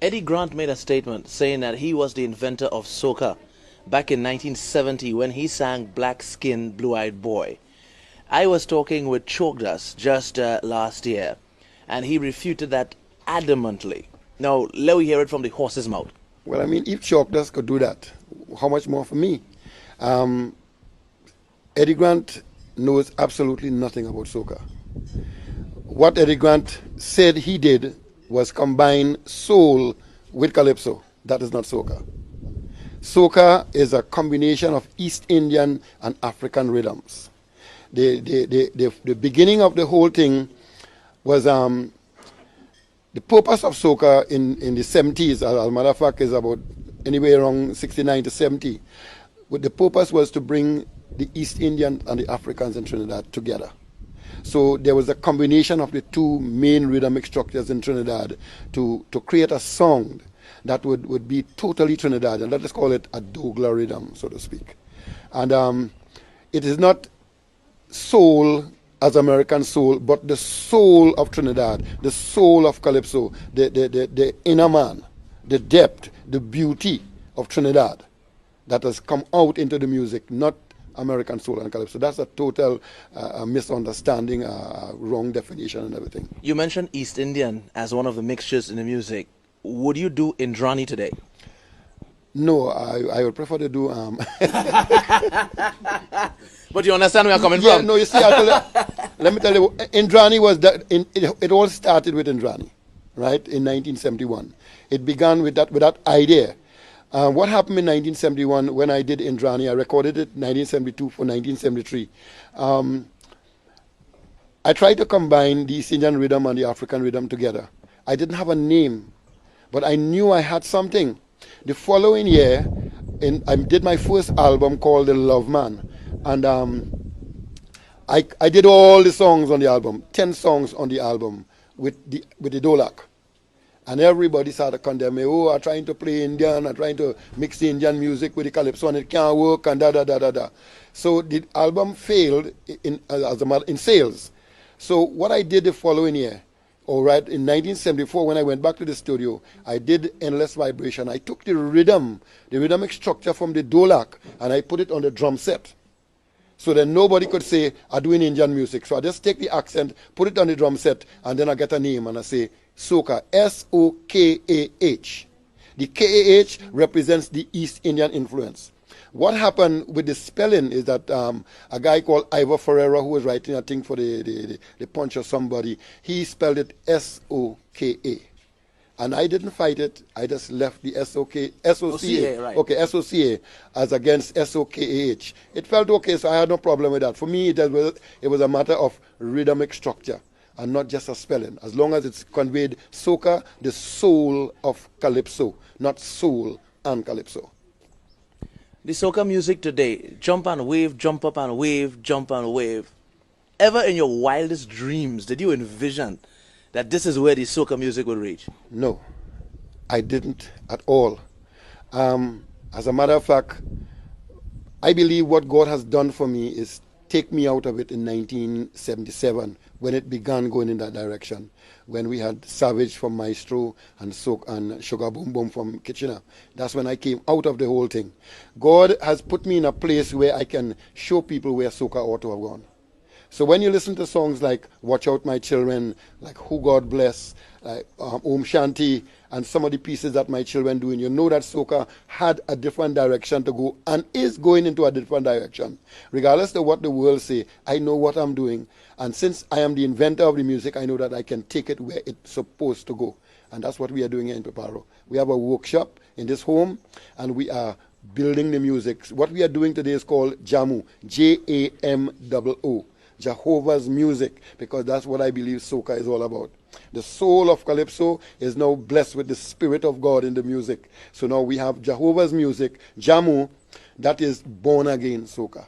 Eddie Grant made a statement saying that he was the inventor of soca back in 1970 when he sang Black Skin, Blue Eyed Boy. I was talking with Chokdas just last year, and he refuted that adamantly. Now, let me hear it from the horse's mouth. Well, I mean, if Chokdas could do that, how much more for me? Eddie Grant knows absolutely nothing about soca. What Eddie Grant said he did was combine soul with calypso. That is not soca. Soca is a combination of East Indian and African rhythms. The beginning of the whole thing was the purpose of soca in the 70s, as a matter of fact, is about anywhere around 69 to 70. But the purpose was to bring the East Indian and the Africans in Trinidad together. So there was a combination of the two main rhythmic structures in Trinidad to create a sound that would be totally Trinidadian. Let us call it a Douglas rhythm, so to speak. And it is not soul as American soul, but the soul of Trinidad, the soul of Calypso, the inner man, the depth, the beauty of Trinidad that has come out into the music, not American soul and calypso. That's a total misunderstanding, wrong definition and everything. You mentioned East Indian as one of the mixtures in the music. Would you do Indrani today? No, I would prefer to do... But you understand where I'm coming yeah, from? No, you see, let me tell you, Indrani was that. It all started with Indrani, right? In 1971, it began with that idea. What happened in 1971 when I did Indrani? I recorded it in 1972 for 1973. I tried to combine the East Indian rhythm and the African rhythm together. I didn't have a name, but I knew I had something. The following year, I did my first album called The Love Man. And I did all the songs on the album, 10 songs on the album with the Dolak. And everybody started condemning me. Oh, I'm trying to play Indian, I'm trying to mix the Indian music with the calypso and it can't work and da. So the album failed in sales. So what I did the following year, in 1974 when I went back to the studio, I did Endless Vibration. I took the rhythmic structure from the Dolak and I put it on the drum set. So that nobody could say, I'm doing Indian music. So I just take the accent, put it on the drum set, and then I get a name and I say, Soca, S-O-K-A-H. The K-A-H represents the East Indian influence. What happened with the spelling is that a guy called Ivor Ferreira, who was writing a thing for the Punch or somebody, he spelled it S-O-K-A. And I didn't fight it. I just left the S-O-C-A, right. Okay, S-O-C-A as against S-O-K-A-H. It felt okay, so I had no problem with that. For me, it was a matter of rhythmic structure and not just a spelling. As long as it's conveyed soca, the soul of calypso, not soul and calypso. The soca music today, jump and wave, jump up and wave, jump and wave. Ever in your wildest dreams did you envision that this is where the soca music will reach? No, I didn't at all. As a matter of fact, I believe what God has done for me is take me out of it in 1977 when it began going in that direction. When we had Savage from Maestro and Sugar Boom Boom from Kitchener. That's when I came out of the whole thing. God has put me in a place where I can show people where soca ought to have gone. So when you listen to songs like Watch Out My Children, like Who God Bless, like Om Shanti, and some of the pieces that my children do, and you know that soca had a different direction to go and is going into a different direction. Regardless of what the world say, I know what I'm doing. And since I am the inventor of the music, I know that I can take it where it's supposed to go. And that's what we are doing here in Peparo. We have a workshop in this home, and we are building the music. What we are doing today is called JAMO, J-A-M-O-O. Jehovah's music, because that's what I believe soca is all about. The soul of calypso is now blessed with the spirit of God in the music. So now we have Jehovah's music, Jamu, that is born again soca.